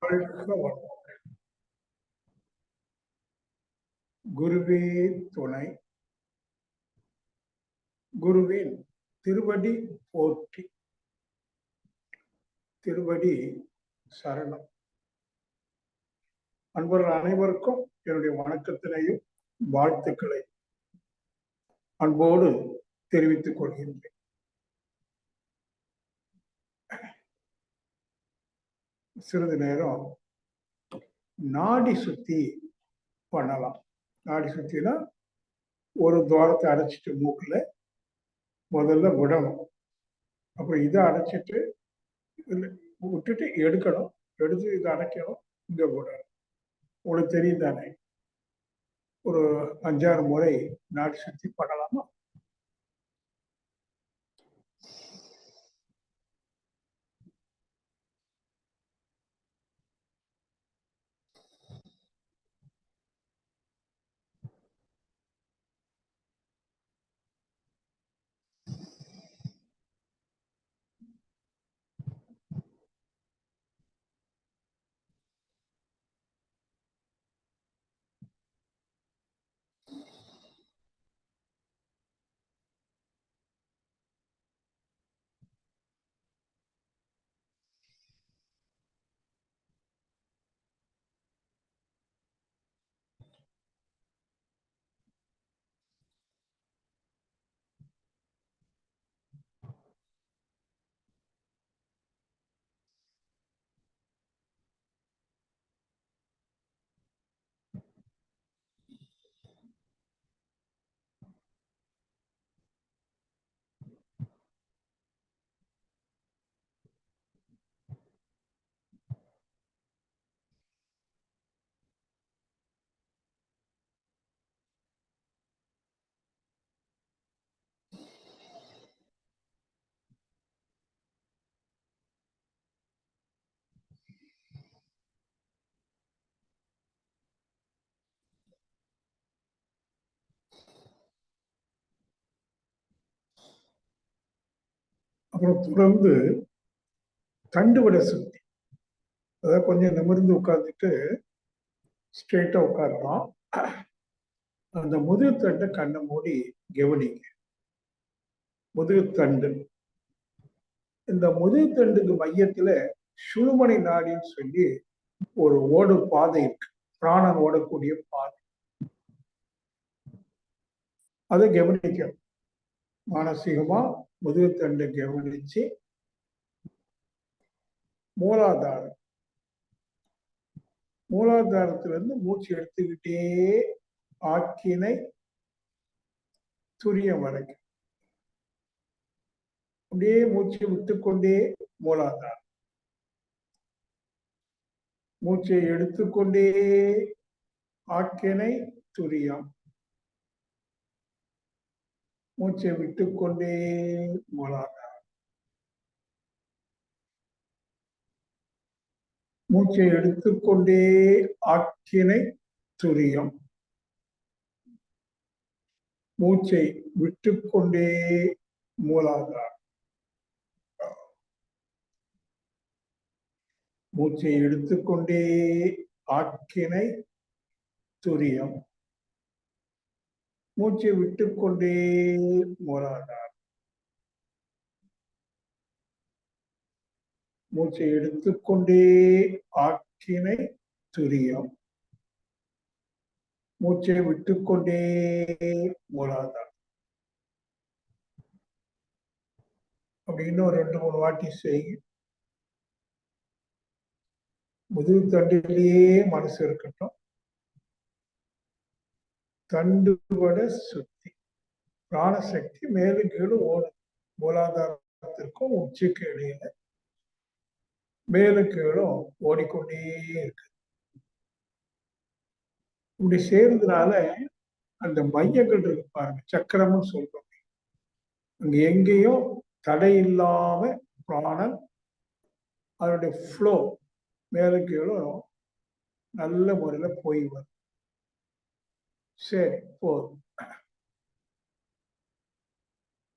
வாழ்க வளமுடன். குருவே துணை. குருவின் திருவடி போற்றி. திருவடி சரணம். அன்பர்கள் அனைவருக்கும் என்னுடைய வணக்கத்தினையும் வாழ்த்துக்களை அன்போடு தெரிவித்துக் கொள்கின்றேன். சிறிது நேரம் நாடி சுத்தி பண்ணலாம். நாடி சுத்தினா ஒரு துவாரத்தை அடைச்சிட்டு மூக்குல முதல்ல விடணும். அப்புறம் இதை அடைச்சிட்டு விட்டுட்டு எடுக்கணும். எடுத்து இதை அடைக்கணும், இங்க விடணும். உங்களுக்கு தெரியும் தானே? ஒரு 5-6 முறை நாடி சுத்தி பண்ணலாமா? அப்புறம் தொடர்ந்து தண்டுவட சுத்தி, அதாவது கொஞ்சம் நிமிர்ந்து உட்கார்ந்துட்டு ஸ்ட்ரெயிட்டா உட்காரலாம். அந்த முதுகு தண்டை கண்ணை மூடி கவனிங்க. முதுகு தண்டு, இந்த முதுகு தண்டுக்கு மையத்துல சுழுமணி நாடின்னு சொல்லி ஒரு ஓடு பாதை இருக்கு. பிராணன் ஓடக்கூடிய பாதை. அதை கவனிக்க மானசீகமா முதுகு தண்டை கவனிச்சு மூலாதாரம், மூலாதாரத்துல இருந்து மூச்சு எடுத்துக்கிட்டே ஆக்கினை துரியம் வரைக்கும் அப்படியே மூச்சு விட்டுக்கொண்டே மூலாதாரம், மூச்சை எடுத்துக்கொண்டே ஆக்கினை துரியம், மூச்சை விட்டுக்கொண்டே மூலாதாரம், மூச்சை எடுத்துக்கொண்டே ஆக்கினை துரியம், மூச்சை விட்டுக்கொண்டே மூலாதாரம், மூச்சை எடுத்துக்கொண்டே ஆக்கினை துரியம், மூச்சை விட்டுக்கொண்டே மூலாதாரம், மூச்சை எடுத்துக்கொண்டே ஆக்கினை துரியம், மூச்சை விட்டுக்கொண்டே மூலாதாரம். அப்படின்னு 2-3 வாட்டி செய்யுங்க. முதுகு தண்டிலேயே மனசு இருக்கட்டும். தண்டுவட சுத்தி பிராணசக்தி மேலும் கீழும் ஓடும். மூலாதாரத்திற்கும் உச்சிக்கு இடையில மேலும் கீழும் ஓடிக்கொண்டே இருக்கு. இப்படி சேர்ந்ததுனால அந்த மையங்கள் இருக்கு பாருங்க, சக்கரம்னு சொல்றோம். அங்க எங்கேயும் தடை இல்லாம பிராணன் அதனுடைய ஃப்ளோ மேலும் கீழும் நல்ல முறையில போய் வரும். சரி, போதும்.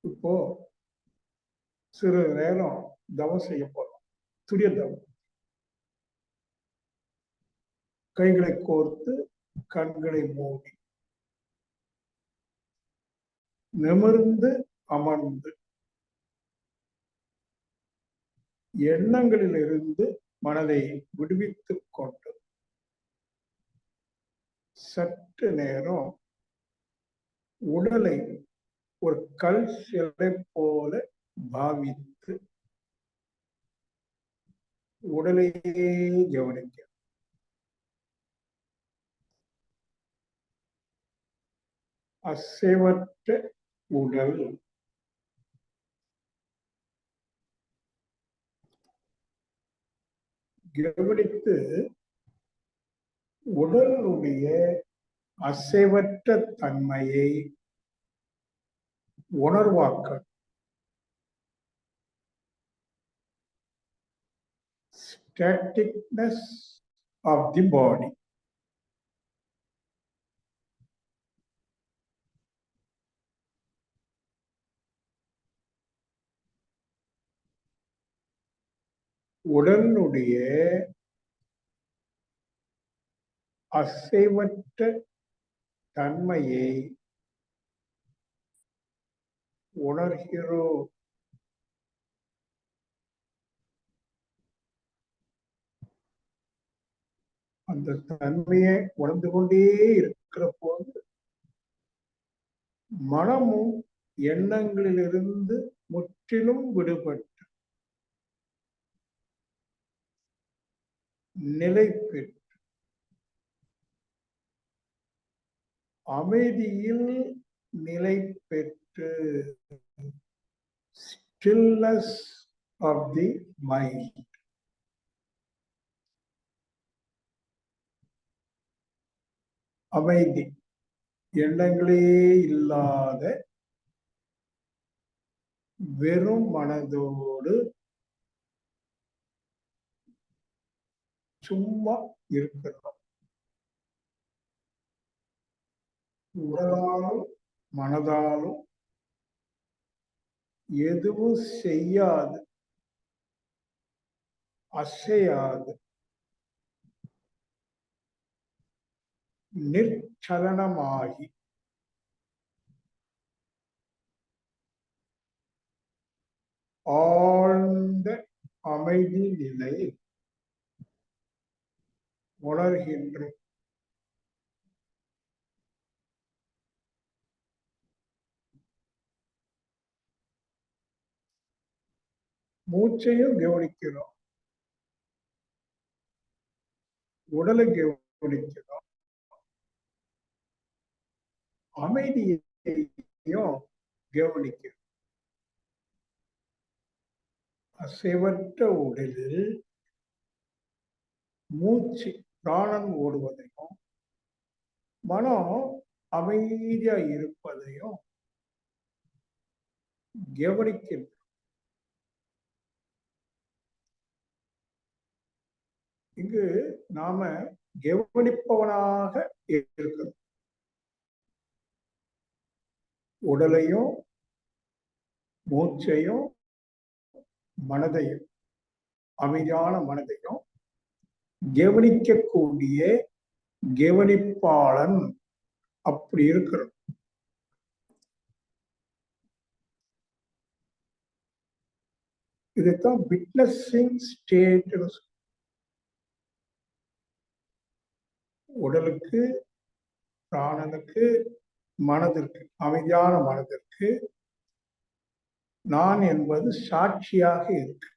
இப்போ சிறிது நேரம் தவம் செய்ய போறோம். துரிய தவம். கைகளை கோர்த்து கண்களை மூடி நிமிர்ந்து அமர்ந்து எண்ணங்களிலிருந்து மனதை விடுவித்துக் கொண்டு சற்று நேரம் உடலை ஒரு கல் சிலை போல பாவித்து உடலையே கவனிக்க. அசைவற்ற உடல் கவனித்து உடலுடைய அசைவற்ற தன்மையை உணர்வாக்க. Staticness of the body. உடலுடைய அசைவற்ற தன்மையை உணர்கிறோம். அந்த தன்மையை உணர்ந்து கொண்டே இருக்கிற போது மனமும் எண்ணங்களிலிருந்து முற்றிலும் விடுபட்டு நிலை பெற்று அமைதியில் நிலை பெற்று stillness of the mind. அமைதி எண்ணங்களே இல்லாத வெறும் மனதோடு சும்மா இருக்கிறோம். உடலாலும் மனதாலும் எதுவும் செய்யாது, அசையாது, நிற்சலனமாகி ஆழ்ந்த அமைதி நிலை உணர்கின்றோம். மூச்சையும் கவனிக்கிறோம், உடலை கவனிக்கிறோம், அமைதியையும் கவனிக்கிறோம். அசைவற்ற உடலில் மூச்சு பிராணன் ஓடுவதையும் மனம் அமைதியா இருப்பதையும் கவனிக்கின்றோம். இங்கு நாம கவனிப்பவனாக இருக்கிறோம். உடலையும் மூச்சையும் மனதையும் அமைதியான மனதையும் கவனிக்கக்கூடிய கவனிப்பாளன் அப்படி இருக்கிறோம். இதைத்தான் விட்னஸிங் ஸ்டேட். உடலுக்கு, பிராணனுக்கு, மனதிற்கு, அமைதியான மனதிற்கு நான் என்பது சாட்சியாக இருக்கு.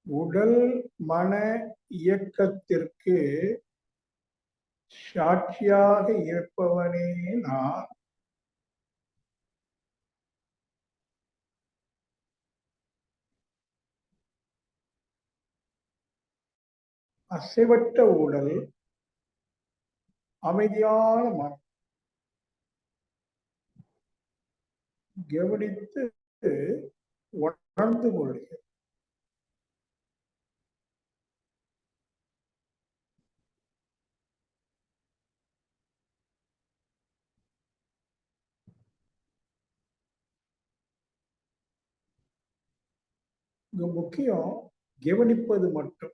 உடல் மன இயக்கத்திற்கு சாட்சியாக இருப்பவனே நான். அசைவற்ற உடல், அமைதியான மனம் கவனித்து உணர்ந்து கொள்கிறது. இங்க முக்கியம் கவனிப்பது மட்டும்.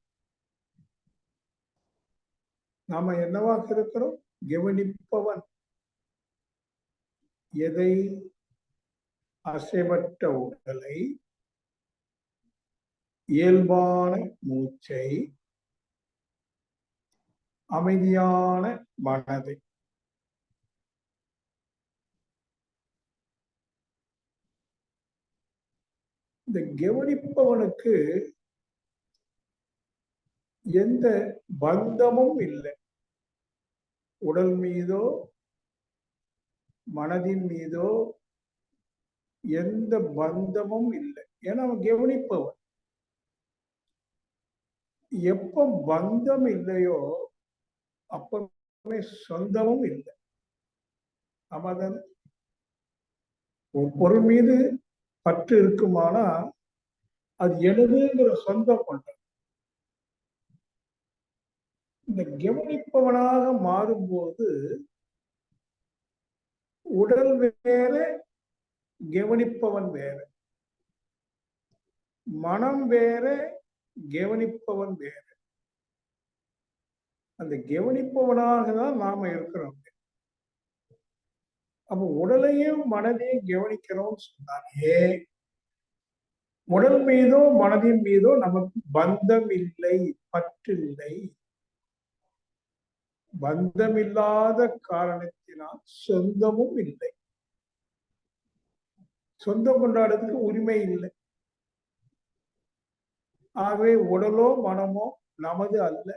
நாம என்னவாக இருக்கிறோம்? கவனிப்பவன். எதை? அசைவற்ற உடலை, இயல்பான மூச்சை, அமைதியான மனதை. இந்த கவனிப்பவனுக்கு எந்த பந்தமும் இல்லை. உடல் மீதோ மனதின் மீதோ எந்த பந்தமும் இல்லை. ஏன்னா அவன் கவனிப்பவன். எப்ப பந்தம் இல்லையோ அப்பவே சொந்தமும் இல்லை. ஆமாதானே? ஒரு பொருள் மீது பற்று இருக்குமானா அது எனதுங்கிற சொந்தம் கொண்ட. இந்த கவனிப்பவனாக மாறும்போது உடல் வேற, கவனிப்பவன் வேற. மனம் வேற, கவனிப்பவன் வேற. அந்த கவனிப்பவனாக தான் நாம இருக்கிறோம். அப்ப உடலையும் மனதையும் கவனிக்கிறோம் சொன்னாலே உடல் மீதோ மனதின் மீதோ நமக்கு பந்தம் இல்லை, பற்றில்லை. பந்தமில்லாத காரணத்தினால் சொந்தமும் இல்லை. சொந்தம் கொண்டாடுறதுக்கு உரிமை இல்லை. ஆகவே உடலோ மனமோ நமது அல்ல.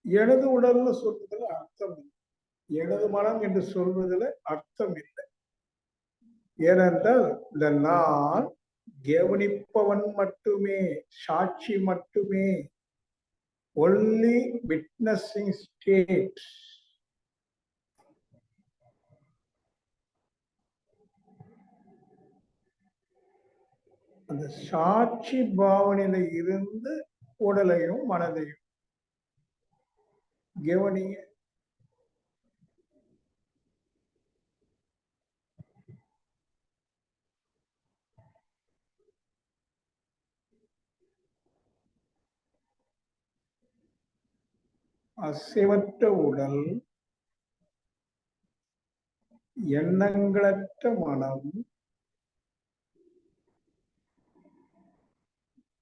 எனது உடல்னு சொல்றதுல அர்த்தம் இல்லை. எனது மனம் என்று சொல்வதில் அர்த்தம் இல்லை. ஏனென்றால் இந்த நான் கவனிப்பவன் மட்டுமே, சாட்சி மட்டுமே. Only witnessing state. அந்த சாட்சி பாவனையில இருந்து உடலையும் மனதையும் கவனிங்க. அசைவற்ற உடல், எண்ணங்களற்ற மனம்,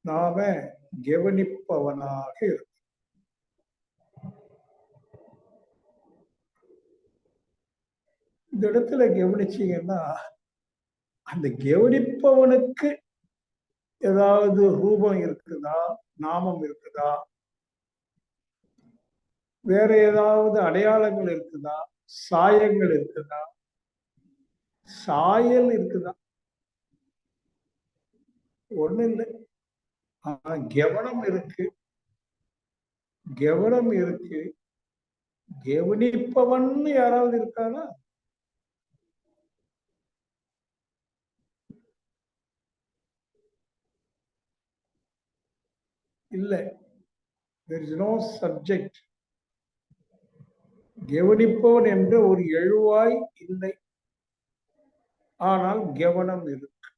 நாம கவனிப்பவனாக இருக்கும். இந்த இடத்துல கவனிச்சீங்கன்னா அந்த கவனிப்பவனுக்கு ஏதாவது ரூபம் இருக்குதா, நாமம் இருக்குதா, வேற ஏதாவது அடையாளங்கள் இருக்குதா, சாயங்கள் இருக்குதா? சாயல் இருக்குதா? ஒண்ணு இல்லை. ஆனா கவனம் இருக்கு. கவனம் இருக்கு. கவனிப்பவன் யாராவது இருக்கானா? இல்லை. there is no subject. கவனிப்பவன் என்ற ஒரு எழுவாய் இல்லை. ஆனால் கவனம் இருக்கு.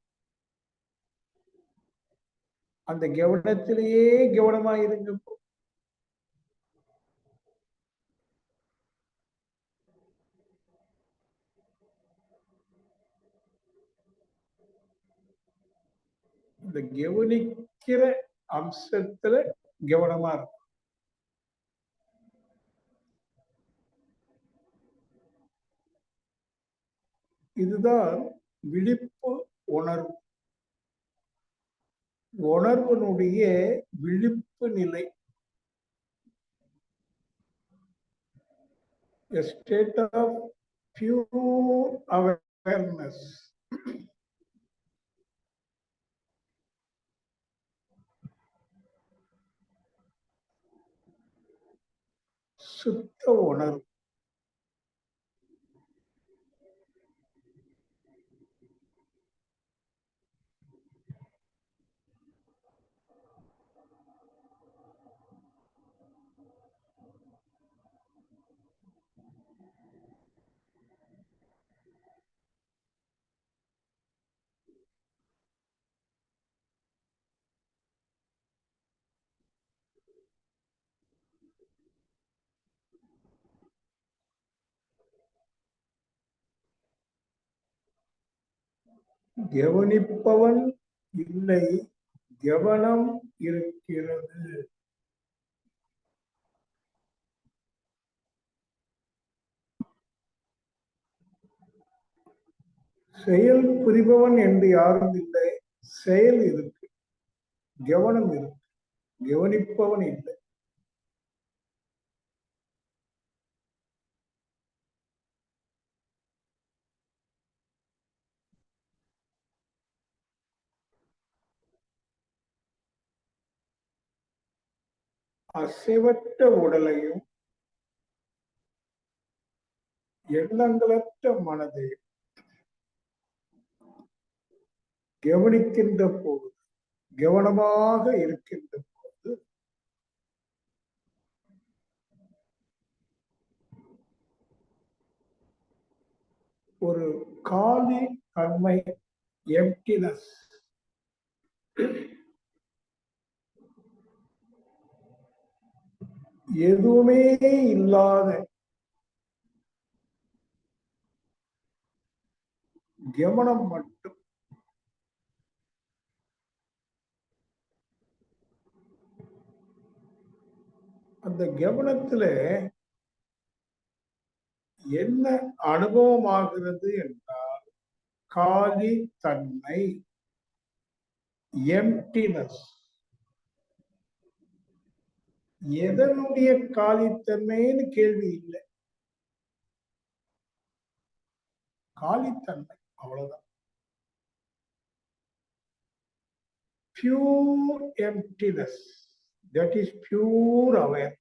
அந்த கவனத்திலேயே கவனமாயிருங்க. இந்த கவனிக்கிற அம்சத்துல கவனமா இருக்கும். இதுதான் விழிப்பு உணர்வு. உணர்வனுடைய விழிப்பு நிலை. A state of pure awareness. சுத்த உணர்வு. கவனிப்பவன் இல்லை, கவனம் இருக்கிறது. செயல் புரிபவன் என்று யாரும் இல்லை, செயல் இருக்கு, கவனம் இருக்கு, கவனிப்பவன் இல்லை. அசைவற்ற உடலையும் எண்ணங்களற்ற மனதையும் கவனிக்கின்ற போது, கவனமாக இருக்கின்ற போது ஒரு காலி தன்மை, எம்டினஸ், எதுவுமே இல்லாத கவனம் மட்டும். அந்த கவனத்துல என்ன அனுபவமாகிறது என்றால் காலி தன்மை, எம்டினஸ். எதனுடைய காலித்தன்மைன்னு கேள்வி இல்லை, காலித்தன்மை, அவ்வளவுதான். Pure emptiness, that is pure awareness.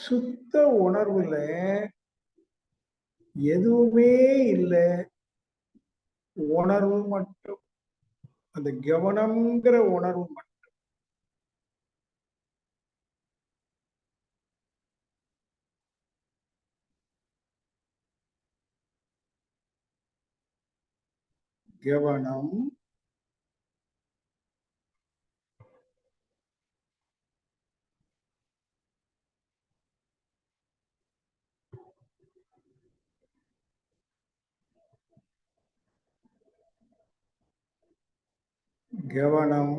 சுத்த உணர்வுல எதுவுமே இல்லை, உணர்வு மட்டும், அந்த கவனம்ங்கிற உணர்வு மட்டும். கவனம் கவனம்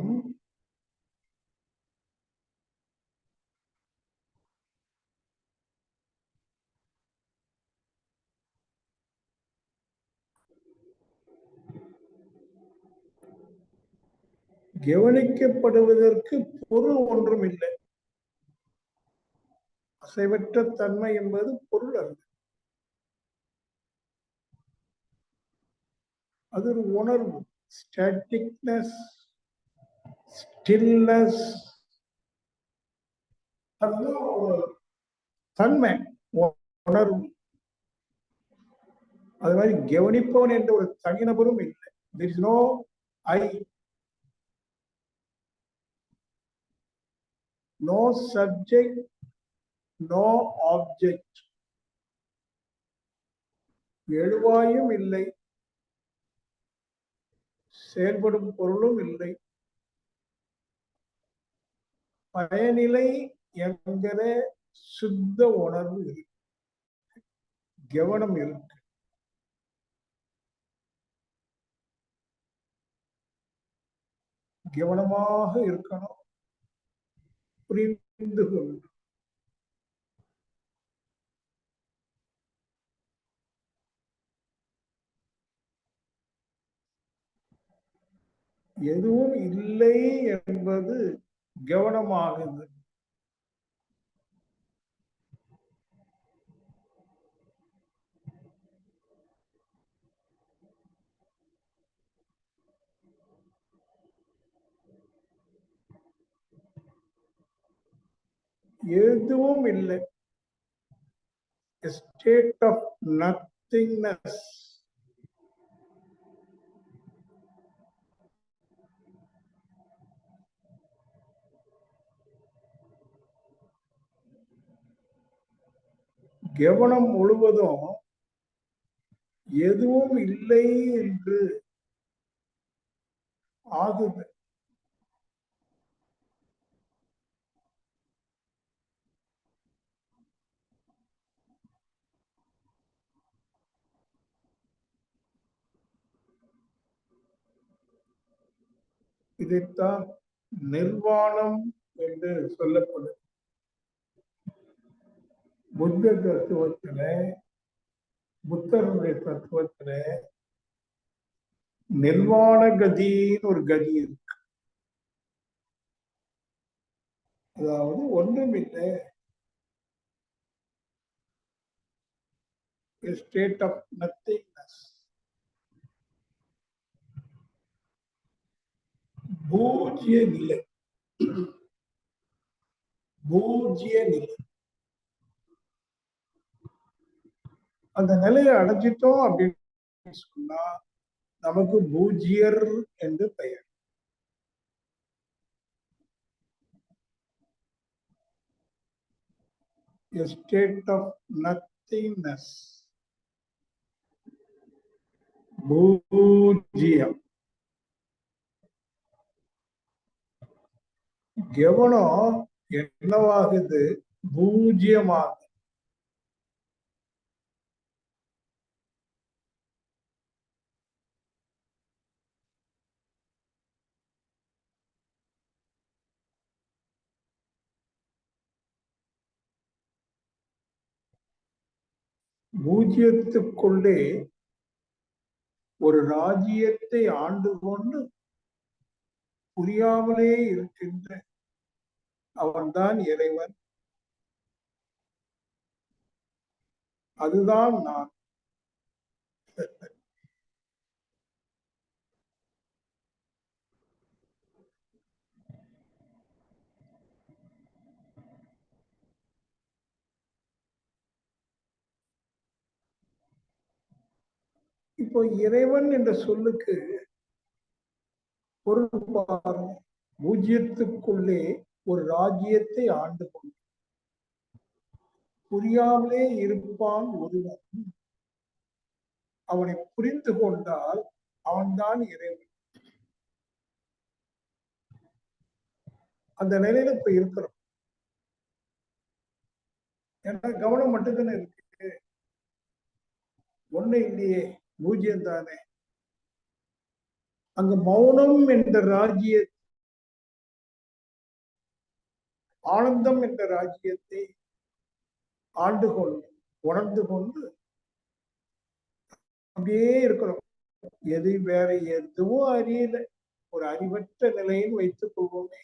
கவனிக்கப்படுவதற்கு பொருள் ஒன்றும் இல்லை. அசைவற்ற தன்மை என்பது பொருள் அல்ல, அது ஒரு உணர்வு. ஸ்டாட்டிக்னஸ், ஸ்டில்னஸ், அதுதான் ஒரு தன்மை, உணர்வு. அது மாதிரி கவனிப்பவன் என்ற ஒரு தனிநபரும் இல்லை. There is no I, no subject, no object. எழுவாயும் இல்லை, செயல்படும் பொருளும் இல்லை. பயனிலை என்கிற சுத்த உணர்வு இருக்கு, கவனம் இருக்கு. கவனமாக இருக்கணும், புரிந்து கொள்ளணும். எதுவும் இல்லை என்பது கவனமாகுது. எதுவும் இல்லை, ஸ்டேட் ஆஃப் நத்திங்னஸ். கவனம் முழுவதும் எதுவும் இல்லை என்று ஆகுது. இதைத்தான் நிர்வாணம் என்று சொல்லப்படும். புத்த தத்துவத்தில, புத்தருடைய தத்துவத்தில நிர்வாண கதின்னு ஒரு கதி இருக்கு. அதாவது ஒன்றுமில்லை, a state of nothingness. பூஜ்ய நிலை, பூஜ்ய நிலை. அந்த நிலையை அடைஞ்சிட்டோம் அப்படின்னு சொன்னா நமக்கு பூஜ்யர் என்று பெயர். A state of nothingness. பூஜ்யம். கவனம் என்னவாகுது? பூஜ்யமாகுது. பூஜ்யத்துக்குள்ளே ஒரு ராஜ்யத்தை ஆண்டு கொண்டு புரியாமலே இருக்கின்ற அவன்தான் இறைவன். அதுதான் நான். இப்போ இறைவன் என்ற சொல்லுக்கு பொருள் பாருங்க. பூஜ்யத்துக்குள்ளே ஒரு ராஜ்யத்தை ஆண்டு கொண்டு புரியாமலே இருப்பான் ஒருவன். அவனை புரிந்து கொண்டால் அவன்தான் இறைவன். அந்த நிலையில இப்ப இருக்கிறோம். ஏன்னா கவனம் மட்டும்தானே இருக்கு, ஒண்ணு இல்லையே, பூஜ்யம் தானே. அங்கு மௌனம் என்ற ராஜ்ய, ஆனந்தம் என்ற ராஜ்யத்தை ஆண்டு கொண்டு உணர்ந்து கொண்டு அப்படியே இருக்கிறோம். எது வேற எதுவும் அறியல, ஒரு அறிவற்ற நிலையில் வைத்துக் கொள்வோமே.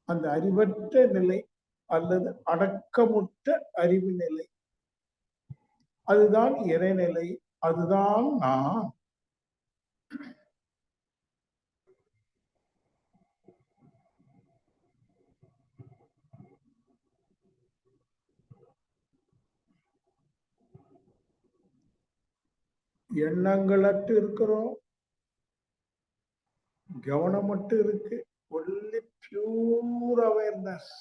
அந்த அறிவற்ற நிலை அல்லது அடக்கமுற்ற அறிவு நிலை, அதுதான் இறைநிலை, அதுதான் நான். எண்ணங்களற்று இருக்கிறோம், கவனம் மட்டும் இருக்கு. Only pure awareness.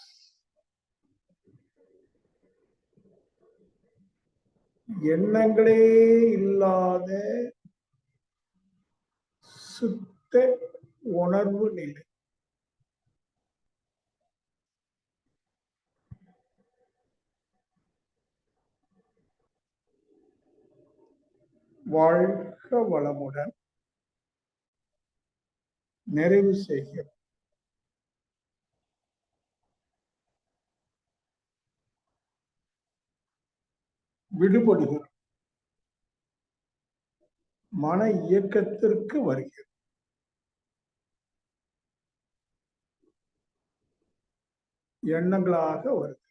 எண்ணங்களே இல்லாத சுத்த உணர்வு நிலை. வாழ்க வளமுடன். நிறைவு செய்கிறோம். விடுபடுகிறோம், மன இயக்கத்திற்கு வருகிறோம். எண்ணங்களாக வருது.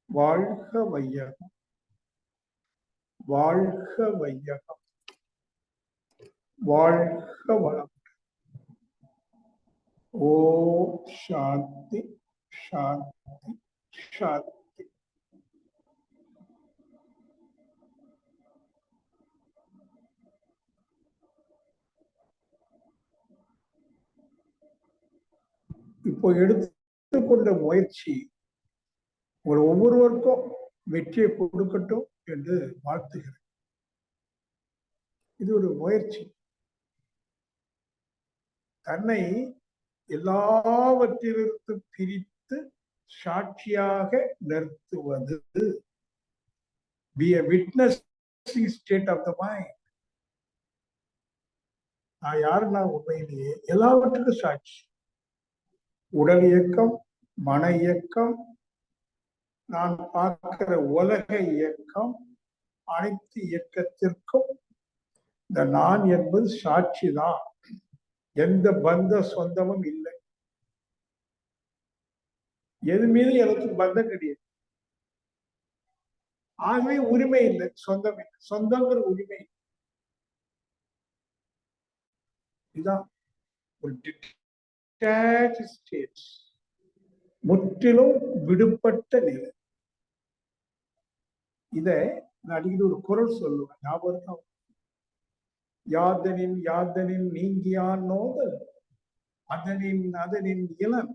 வாழ்க வையகம், வாழ்க வையகம், வாழ்க வளம். ஓம் சாந்தி சாந்தி சாந்தி. இப்போ எடுத்துக்கொண்ட முயற்சி உங்கள் ஒவ்வொருவருக்கும் வெற்றியை கொடுக்கட்டும் என்று வாழ்த்துகிறேன். இது ஒரு முயற்சி. தன்னை எல்லாவற்றிலிருந்து பிரித்து சாட்சியாக நிறுத்துவது, be a witnessing state of the mind. நான் யாருன்னா உண்மையிலேயே எல்லாவற்றுக்கும் சாட்சி. உடல் இயக்கம், மன இயக்கம், நான் பார்க்கிற உலக இயக்கம், அனைத்து இயக்கத்திற்கும் இந்த நான் என்பது சாட்சி தான். எந்த பந்த சொந்தமும் இல்லை. எது மீது எனக்கு பந்தம் கிடையாது. ஆகவே உரிமை இல்லை, சொந்தம் இல்லை. சொந்தங்கிற உரிமை இதுதான் ஒரு ஸ்டேட், முற்றிலும் விடுபட்ட நிலை. இத நான் அடிக்கடி ஒரு குரல் சொல்லுவேன், ஞாபகம். யாதனின் யாதனின் நீங்கியான் நோதல் அதனின் அதனின் இளன்.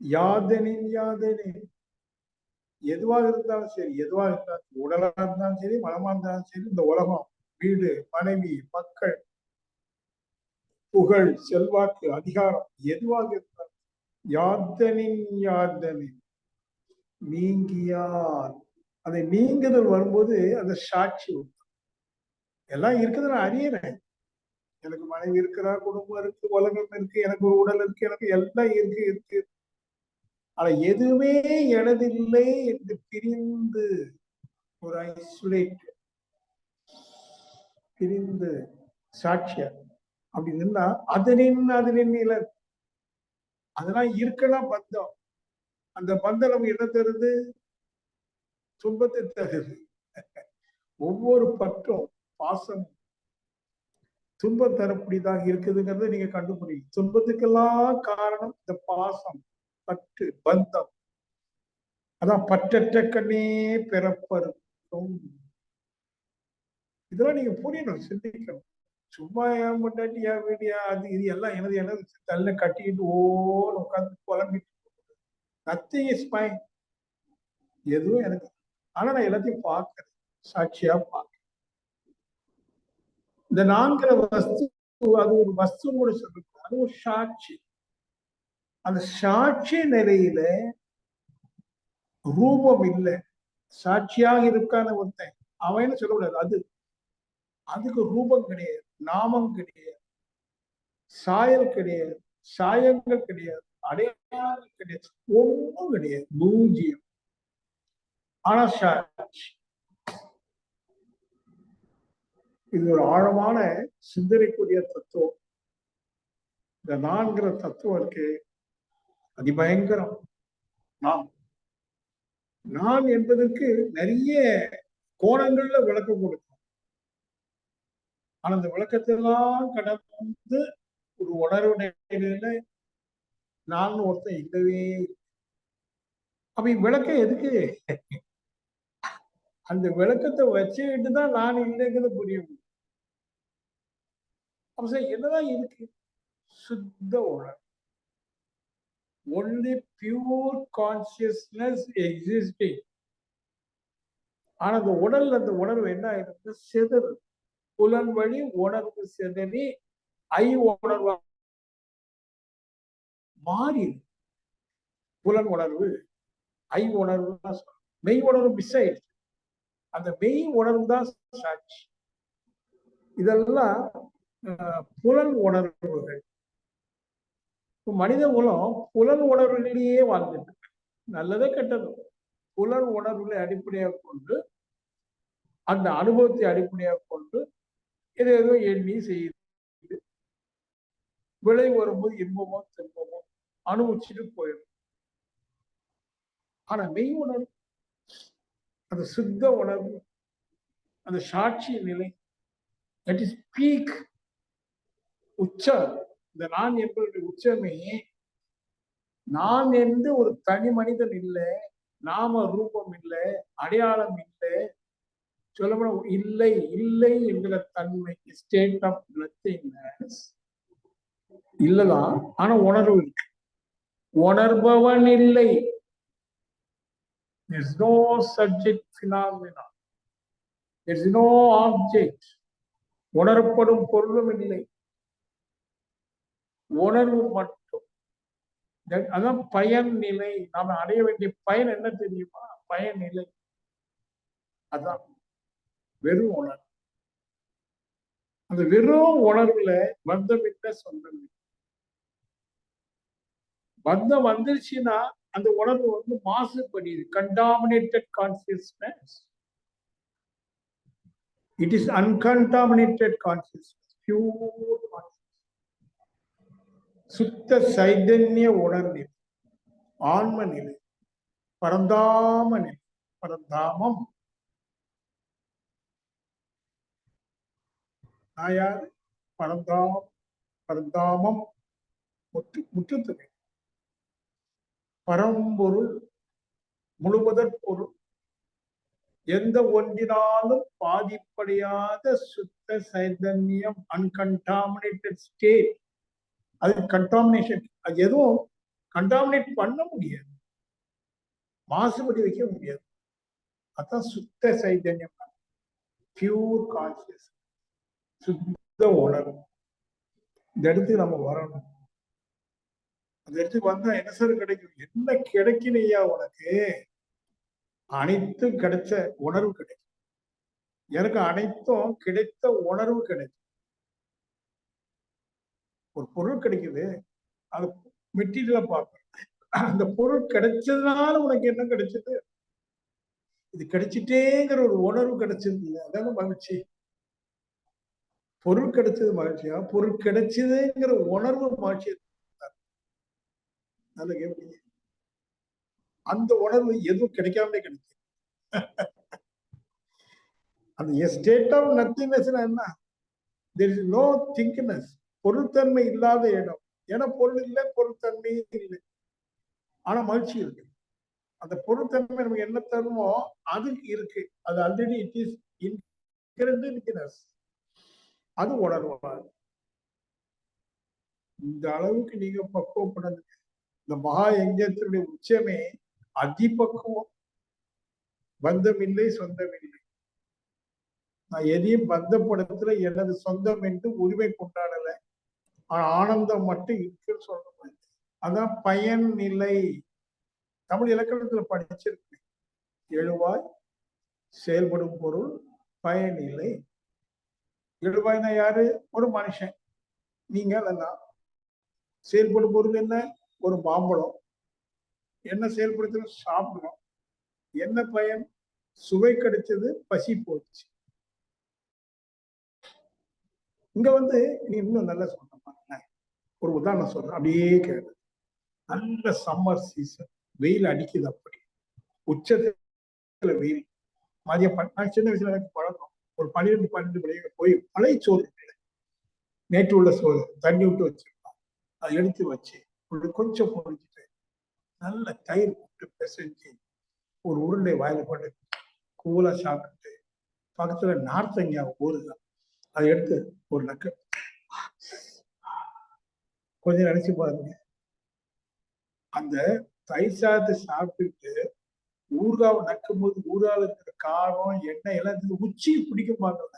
யாதனின் யாதனின் எதுவாக இருந்தாலும் சரி, எதுவாக இருந்தாலும், உடலா இருந்தாலும் சரி, மனமா இருந்தாலும் சரி, இந்த உலகம், வீடு, மனைவி, மக்கள், புகழ், செல்வாக்கு, அதிகாரம், எதுவாக இருந்தாலும் யாதனின் யாதனின் நீங்கியான். அதை நீங்குதல் வரும்போது அந்த சாட்சி எல்லாம் இருக்குது. நான் அறியறேன், எனக்கு மனைவி இருக்கிறா, குடும்பம் இருக்கு, உலகம் இருக்கு, எனக்கு ஒரு உடல் இருக்கு, எனக்கு எல்லாம் இருக்கு. ஆனா எதுவுமே எனதில்லை என்று பிரிந்து ஒரு ஐசோலேட், பிரிந்து சாட்சியா அப்படி இருந்தா அதனின் நிலை. அதெல்லாம் இருக்கலாம் பந்தம். அந்த பந்தம் நமக்கு என்ன தருது? துன்பத்தை தருது. ஒவ்வொரு பற்றும் பாசம் துன்பம் தரக்கூடியதாக இருக்குதுங்கிறத நீங்க கண்டுபிடிங்க. துன்பத்துக்கெல்லாம் காரணம் இந்த பாசம், பற்று, பந்தம். அதான் பற்றற்ற கண்ணே பிறப்பருக்கும். இதெல்லாம் நீங்க புரியணும், சிந்திக்கணும். சும்மா ஏன் முன்னாடி என் வீடியா அது இது எல்லாம் எனது தள்ள கட்டிக்கிட்டு ஓன்னு உட்காந்து புலம்பிட்டு நத்திங் இஸ் மைன். எதுவும் எனக்கு. ஆனா நான் எல்லாத்தையும் பார்க்கிறேன், சாட்சியா பார்க்கிறேன். இந்த நான்கிற வஸ்து, அது ஒரு வஸ்து கூட சொல்லுங்க, அது ஒரு சாட்சி. அந்த சாட்சி நிலையில ரூபம் இல்லை. சாட்சியாக இருக்கான ஒருத்தன் அவன் சொல்லக்கூடாது. அதுக்கு ரூபம் கிடையாது, நாமம் கிடையாது, சாயல் கிடையாது, சாயங்கள் கிடையாது, அடையாளங்கள் கிடையாது, ஒன்றும் கிடையாது, பூஜ்யம். ஆனா சாட்சி. இது ஒரு ஆழமான சிந்தனைக்குரிய தத்துவம். இந்த நான்கிற தத்துவம் இருக்கு, அதிபயங்கரம். நான் என்பதற்கு நிறைய கோணங்கள்ல விளக்கம் கொடுக்கும். ஆனா அந்த விளக்கத்தெல்லாம் கடந்து ஒரு உணர்வு நிலையில நான் ஒருத்தன் இல்லவே. அப்ப விளக்கம் எதுக்கு? அந்த விளக்கத்தை வச்சுக்கிட்டு தான் நான் இல்லைங்கிறது புரியும். அப்ப சார் என்னதான் இருக்கு? சுத்த உணர்வு. only pure consciousness existing. ஆனா அந்த உடல்ல அந்த உணர்வு என்ன ஆயிருக்கு? சிதறு. புலன் வழி உணர்வு சிதறி ஐ உணர்வா மாறி. புலன் உணர்வு ஐ உணர்வு தான், மெய் உணர்வு மிஸ் ஆயிடுச்சு. அந்த மெய் உணர்வு தான் சாட்சி. இதெல்லாம் புலன் உணர்வுகள். மனித குலம் புலன் உணர்வுகளிலேயே வாழ்ந்துட்டு, நல்லதே கெட்டதும் புலன் உணர்வுகளை அடிப்படையாக கொண்டு, அந்த அனுபவத்தை அடிப்படையாக கொண்டு ஏதோ எண்ணி செய்யுது. விளை வரும்போது இன்பமோ துன்பமோ அனுபவிச்சுட்டு போயிடும். ஆனா மெய் உணர்வு, அந்த சுத்த உணர்வு, அந்த சாட்சி நிலை, தட் இஸ் பீக், உச்சம். இந்த நான் என்பதனுடைய உச்சமே, நான் என்று ஒரு தனி மனிதன் இல்லை, நாம ரூபம் இல்லை, அடையாளம் இல்லை, சொல்லப்போன இல்லை இல்லை என்கிற தன்மை, ஸ்டேட் ஆஃப் நத்திங்னஸ் இல்லதான். ஆனா உணர்வு இருக்கு, உணர்பவன் இல்லை. There is no subject phenomena, there is no object. உணரப்படும் பொருளும் இல்லை, உணர்வு மட்டும். அதான் பயன் நிலை. நாம அடைய வேண்டிய பயன் என்ன தெரியுமா? பயன் நிலை. அதான் வெறும் உணர்வு. அந்த வெறும் உணர்வுல பந்தம் இல்ல, சொந்தம் இல்லை. பந்தம் வந்துருச்சுன்னா அந்த உணர்வு வந்து மாசுபடியுது. Contaminated consciousness. It is uncontaminated consciousness, pure conscious, சுத்த சைதன்ய உணர்நிலை, ஆன்ம நிலை, பரந்தாம நிலை, பரந்தாமம். நான் யாரு? பரந்தாமம். பரந்தாமம் முற்றுத்துணை, பரம்பொருள், முழுவதற் பொருள், எந்த ஒன்றினாலும் பாதிப்படையாத சுத்த சைதன்யம், அன்கண்டாமினேட்டட் ஸ்டேட். அது கண்டாமினேஷன், அது எதுவும் கண்டாமினேட் பண்ண முடியாது, மாசுபடி வைக்க முடியாது. அதான் சுத்த சைதன்யம், பியூர் கான்சியஸ், சுத்த உணர்வு. இந்த இடத்துக்கு நம்ம வரணும். அந்த இடத்துக்கு வந்தா என்ன சார் கிடைக்கும்? என்ன கிடைக்கலையா உனக்கு? அனைத்தும் கிடைச்ச உணர்வு கிடைக்கும். எனக்கு அனைத்தும் கிடைத்த உணர்வு கிடைக்கும். ஒரு பொருள் கிடைக்குது, அது மெட்டீரியலா பார்ப்பேன். அந்த பொருள் கிடைச்சதுனால உனக்கு என்ன கிடைச்சது? இது கிடைச்சிட்டேங்கிற ஒரு உணர்வு கிடைச்சது இல்லை, அதான மகிழ்ச்சி. பொருள் கிடைச்சது மகிழ்ச்சியா, பொருள் கிடைச்சதுங்கிற உணர்வு மகிழ்ச்சி. நல்ல கேள்வி. அந்த உணர்வு எதுவும் கிடைக்காமலே கிடைக்கும். அந்த ஸ்டேட் ஆஃப் நத்திங்னஸ் என்ன? there is no thinkiness, பொருள்தன்மை இல்லாத இடம். ஏன்னா பொருள் இல்லை, பொருள்தன்மை இல்லை, ஆனா மகிழ்ச்சி இருக்கு. அந்த பொருள்தன்மை நமக்கு என்ன தருமோ அது இருக்கு, அது ஆல்ரெடி இட் இஸ் இன்ஹெரன்ட். அது உணர்வாங்க. இந்த அளவுக்கு நீங்க பக்குவப்படாது. இந்த மகா யஜ்ஞத்தினுடைய உச்சமே அதிபக்குவம். பந்தம் இல்லை, சொந்தம் இல்லை. நான் எதையும் பந்தப்படத்துல எனது சொந்தம் என்று உரிமை கொண்டாடல, ஆனந்தம் மட்டும் இருக்குன்னு சொல்றேன். அதான் பயன்நிலை. தமிழ் இலக்கணத்துல படிச்சிருக்கேன். எழுவாய், செயல்படும் பொருள், பயனில்லை. எழுவாய்னா யாரு? ஒரு மனுஷன், நீங்க அதெல்லாம். செயல்படும் பொருள் என்ன? ஒரு மாம்பழம். என்ன செயல்படுத்தணும்? சாப்பிடணும். என்ன பயன்? சுவை கிடைச்சது, பசி போச்சு. இங்க வந்து நீ இன்னும் நல்லா சொல்ற. ஒரு உதாரணம் சொல்றேன், அப்படியே கேட்டு. நல்ல சம்மர் சீசன், வெயில் அடிக்குது, அப்படி உச்சத்துல வெயில். மதியம் நான் சின்ன வயசுல எனக்கு பழக்கம், ஒரு 12 மணி போய் பழைய சோறு, நேற்று உள்ள சோறு தண்ணி விட்டு வச்சிருப்பான், அதை எடுத்து வச்சு கொஞ்சம் பொழிஞ்சிட்டு நல்ல தயிர் போட்டு பிசைஞ்சு ஒரு உருண்டை வாயில போட்டு கூலா சாப்பிட்டு, பக்கத்துல நார்த்தங்கா ஊறுதான், அதை எடுத்து ஒரு நக்கு கொஞ்சம் நினைச்சு பாருங்க. அந்த தயிர் சாதத்தை சாப்பிட்டுட்டு ஊறுகாவை நக்கும் போது ஊறுகால இருக்கிற காரம், எண்ணெய் எல்லாம் உச்சி பிடிக்க பார்க்கல.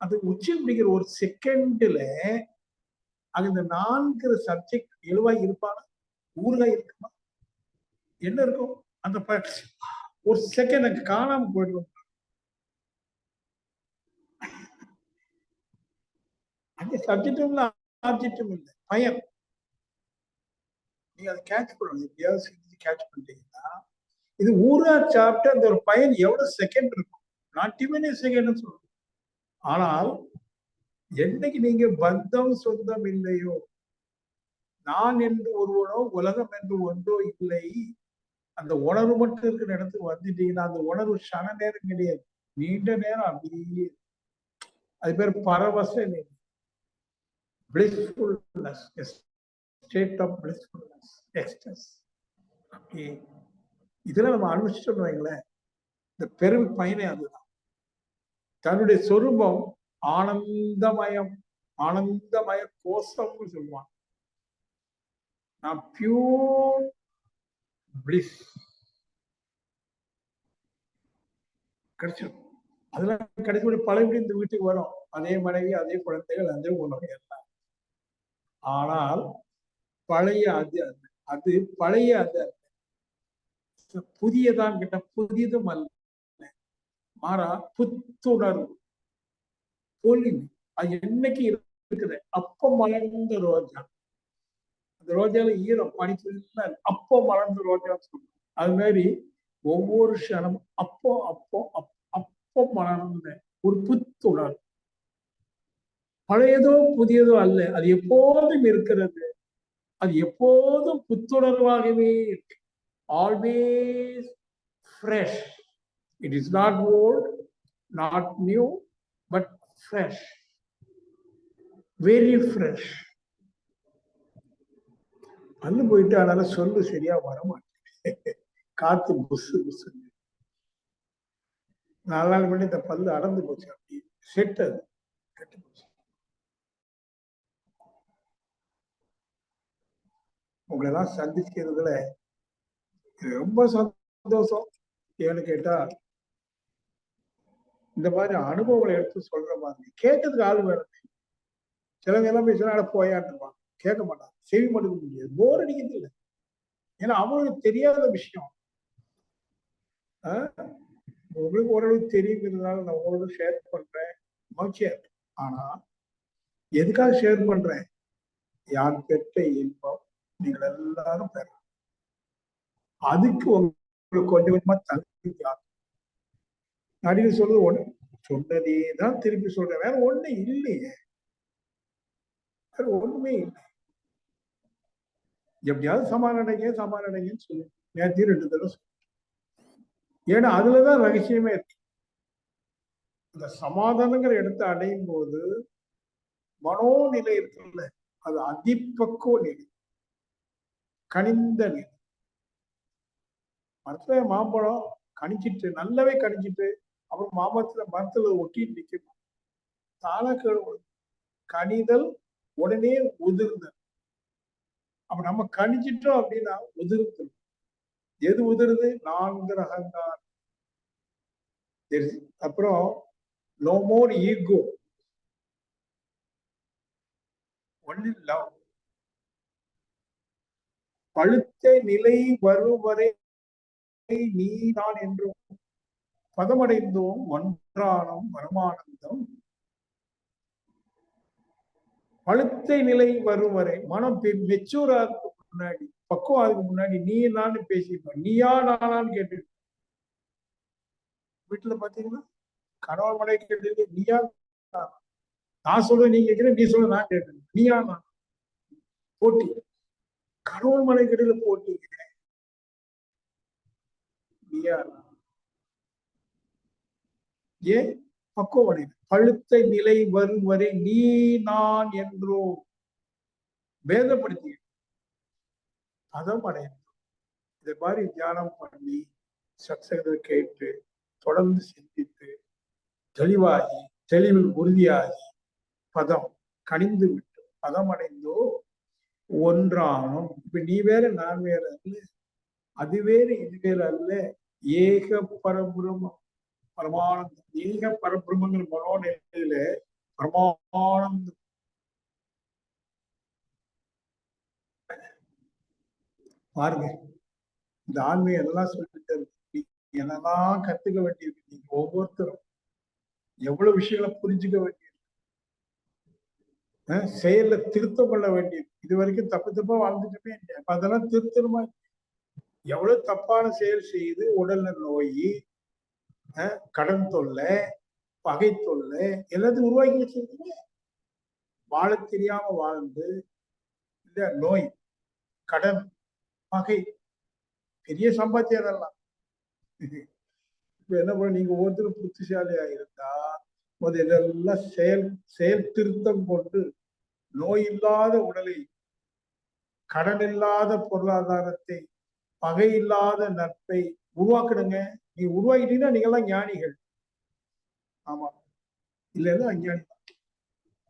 அந்த உச்சி பிடிக்கிற ஒரு செகண்ட்ல அது இந்த 4 சப்ஜெக்ட் எழுவாய் இருப்பாங்க, ஊறுகாய் இருக்குமா, என்ன இருக்கும்? அந்த ஒரு செகண்ட் அங்க காணாம போயிடும். அந்த சப்ஜெக்டும் இல்லை, ஆப்ஜெக்டும் இல்லை, பயம். நீங்க அதை கேட்ச் பண்ணணும். எப்படியாவது செஞ்சு கேட்ச் பண்ணிட்டீங்கன்னா, இது ஊரா சாப்பிட்டு அந்த ஒரு பயன் எவ்வளவு செகண்ட் இருக்கும்? நாட் ஈவன் செகண்ட் சொல்லுவோம். ஆனால் என்னைக்கு நீங்க பந்தம் சொந்தம் இல்லையோ, நான் என்று ஒருவனோ உலகம் என்று ஒன்றோ இல்லை, அந்த உணர்வு மட்டும் இருக்கிற இடத்துக்கு வந்துட்டீங்கன்னா, அந்த உணர்வு சன நேரம் கிடையாது, நீண்ட நேரம் அப்படியே. அது பேர் பரவச நிலை, blissfulness, state of blissfulness, ecstasy. Okay, இதெல்லாம் நம்ம அனுபவிச்சிட்டோம்னு வைங்களேன், இந்த பெரும் பயனே அதுதான். தன்னுடைய சொரூபம் ஆனந்தமயம், ஆனந்தமய கோஷம்னு சொல்லுவான். நான் பியூர் பிளிஸ் கிடைச்சிடும். அதெல்லாம் கிடைச்ச பழையபடி இந்த வீட்டுக்கு வரும், அதே மனைவி, அதே குழந்தைகள், அதே உணவு எல்லாம். ஆனால் பழைய அது அது பழைய அது புதியதான் கிட்ட புதியதும் அல்ல, மாறா புத்துணர்வு, பொலிவு, அது என்னைக்கு இருக்குது. அப்போ மலர்ந்த ரோஜா. அந்த ரோஜால ஈரம் பனித்துல அப்போ மலர்ந்த ரோஜா சொல்லுவோம். அது மாதிரி ஒவ்வொரு க்ஷணம் அப்போ அப்போ அப்போ மலர்ந்த ஒரு புத்துணர். பழையதோ புதியதோ அல்ல, அது எப்போதும் இருக்கிறது. அது எப்போதும் புத்துணர்வாகவே இருக்கு. Always fresh. It is not volt, not new, but fresh, very fresh. பல்லு போயிட்டு அதனால சொல்லு சரியா வரமாட்டேன். காத்து புசு புசு. 4 நாள் முன்னாடி இந்த பல்லு அடர்ந்து போச்சு. அப்படி செட் அது கெட்டு போச்சு. உங்களை எல்லாம் சந்திக்கிறதுல ரொம்ப சந்தோஷம். ஏன்னு கேட்டா இந்த மாதிரி அனுபவங்களை எடுத்து சொல்ற மாதிரி கேட்கறதுக்கு ஆள் வேணும். சிலவங்க எல்லாம் பேசுனா போயாட்டுருப்பாங்க, கேட்க மாட்டாங்க, செவி மடுக்க முடியாது, போர் அடிக்கிறது இல்லை. ஏன்னா அவங்களுக்கு தெரியாத விஷயம். உங்களுக்கு ஓரளவுக்கு தெரியுங்கிறதுனால நான் உங்களோட ஷேர் பண்றேன், மகிழ்ச்சியா இருக்கு. ஆனா எதுக்காக ஷேர் பண்றேன்? யார் பெற்ற இன்பம் நீங்கள் எல்லாரும் பெறலாம். அதுக்கு உங்களுக்கு கொஞ்சம் கொஞ்சமா தகுதி. நடிகர் சொல்றது ஒண்ணு, சொன்னதே தான் திருப்பி சொல்றேன், வேற ஒண்ணு இல்லையே, வேற ஒண்ணுமே இல்லை. எப்படியாவது சமாளிங்கன்னு சொல்லி நேற்று 2 தடவை சொல்றேன். ஏன்னா அதுலதான் ரகசியமே இருக்கு. இந்த சமாதானங்கிற இடத்தை அடையும் போது மனோநிலை இருக்குல்ல, அது அதிபக்குவ நிலை, கனிந்த நிலை. மரத்துல மாம்பழம் கணிச்சிட்டு நல்லாவே கணிச்சிட்டு அப்புறம் மரத்துல ஒட்டிட்டு நிக்கணும். தாளக்கள் கனிதல் உடனே உதிர்ந்தல். அப்ப நம்ம கணிச்சிட்டோம் அப்படின்னா உதிர்த்தல். எது உதிருது? 4 அகங்காரம். அப்புறம் no more ego, only love. பழுத்த நிலை வரும் வரை நீ நான் என்றும் பதமடைந்தோம் ஒன்றானம் பரமானந்தம். பழுத்த நிலை வரும் வரை மனம் மெச்சூர் ஆகிறதுக்கு முன்னாடி, பக்குவம் ஆகிறதுக்கு முன்னாடி நீ நான் பேசிப்போம். நீயா நானான்னு கேட்டு வீட்டுல பாத்தீங்கன்னா கணவன் மனை கேட்டு நீயா நான் சொல்ற நீ கேட்கிற, நீ சொல்ற நான் கேட்கிறேன். நீயா நான் போட்டி. கணவன் மனை கடையில போட்டி. நீயா ஏன்? பக்குவம். பழுத்த நிலை வரும் வரை நீ நான் என்றோ வேதப்படுத்தி பதம் அடையணும். இதை மாதிரி தியானம் பண்ணி சத்சங்கத்தை கேட்டு தொடர்ந்து சிந்தித்து தெளிவாகி தெளிவில் உறுதியாகி பதம் கனிந்து விட்டு பதம் அடைந்தோ ஒன்றானும். இப்ப நீ வேற நான் வேற அல்ல, அது வேறு இது வேறு அல்ல, ஏக பரபிரமம் பரமானந்தம். ஏக பரபிரமங்கிற மனோநிலையில பரமானந்தம். பாருங்க, இந்த ஆண்மையை எல்லாம் சொல்லிட்டு என்னெல்லாம் கத்துக்க வேண்டியிருக்கு. நீங்க ஒவ்வொருத்தரும் எவ்வளவு விஷயங்களை புரிஞ்சுக்க வேண்டியது, செயல திருத்தம் கொள்ள வேண்டியது. இது வரைக்கும் தப்பு தப்பா வாழ்ந்துட்டுமே அதெல்லாம் திருத்தணுமா? எவ்வளவு தப்பான செயல் செய்து உடல்ல நோய், கடன் தொல்லை, பகை தொல்லை எல்லாத்தையும் உருவாக்கி வச்சிருக்கீங்க. வாழ தெரியாம வாழ்ந்து இல்ல நோய், கடன், பகை, பெரிய சம்பாத்தியம் அதெல்லாம். இப்ப என்ன பண்ண, நீங்க ஒவ்வொருத்தரும் புத்திசாலியா இருந்தா இதெல்லாம் செயல் திருத்தம் கொண்டு நோய் இல்லாத உடலை, கடன் இல்லாத பொருளாதாரத்தை, பகை இல்லாத நட்பை உருவாக்கணுங்க. நீங்க உருவாக்கிட்டீங்கன்னா நீங்க எல்லாம் ஞானிகள். ஆமா, இல்லைன்னா அஞ்ஞானி தான்.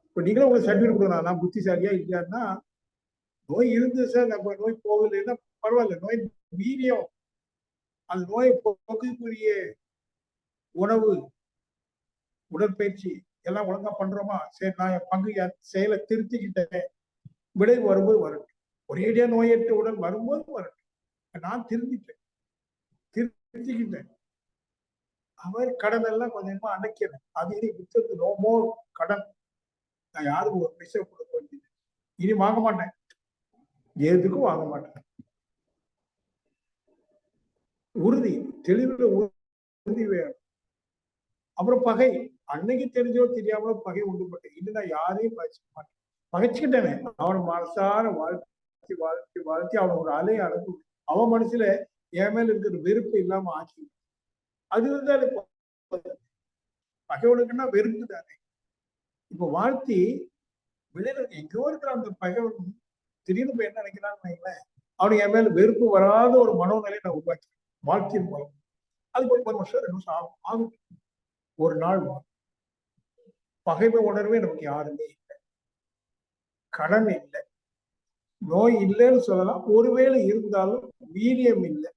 இப்ப நீங்களும் உங்களுக்கு சர்டிபிகேட் கொடுக்கணும், நான் புத்திசாலியா இல்லையான்னா. நோய் இருந்து சார் நம்ம நோய் போகலைன்னா பரவாயில்ல, நோய் வீரியம், அந்த நோயை போக்குக்குரிய உணவு, உடற்பயிற்சி எல்லாம் ஒழுங்கா பண்றோமா? சரி, நான் என் பங்கு செயலை திருத்திக்கிட்டேன், விளைவு வரும்போது வரட்டும். ஒரேடியா நோயற்ற உடல் வரும்போது வரட்டும். நான் திருத்திக்கிட்டேன். அவர் கடன் எல்லாம் கொஞ்சமா அடைக்கிறேன். அது வித்தது நோ மோர் கடன். நான் யாருக்கு ஒரு பைசா கொடுக்க வேண்டியது, இனி வாங்க மாட்டேன், எதுக்கும் வாங்க மாட்டேன். உறுதி, தெளிவுல உறுதி வேணும். அப்புறம் பகை, அன்னைக்கு தெரிஞ்சோ தெரியாமலோ பகை உண்டு பண்ணேன். இன்னும் நான் யாரையும் பகைச்சிக்க மாட்டேன். பகைச்சுக்கிட்டேனே அவனை மனசார வாழ்த்தி வாழ்த்தி வாழ்த்தி அவனை ஒரு அலையை அனுப்பி அவன் மனசுல என் மேல இருக்கிற வெறுப்பு இல்லாம ஆக்கி. அது இருந்தாலே பகைவனுக்குன்னா வெறுப்பு தானே. இப்ப வாழ்த்தி வெளியில எங்கோ இருக்கிற அந்த பகைவன் திடீர்னு போய் என்ன நினைக்கிறான்னு வைங்களேன், அவனுக்கு என் மேல வெறுப்பு வராத ஒரு மனோநிலையை நான் உருவாக்கி வாழ்க்கையின் மூலம். அதுக்கு ஒரு வருஷம் 2 வருஷம் ஆகும் ஆகும். ஒரு நாள் பகைமை உணர்வே நமக்கு யாருமே இல்லை, கடன் இல்லை, நோய் இல்லைன்னு சொல்லலாம். ஒருவேளை இருந்தாலும் வீரியம் இல்லை,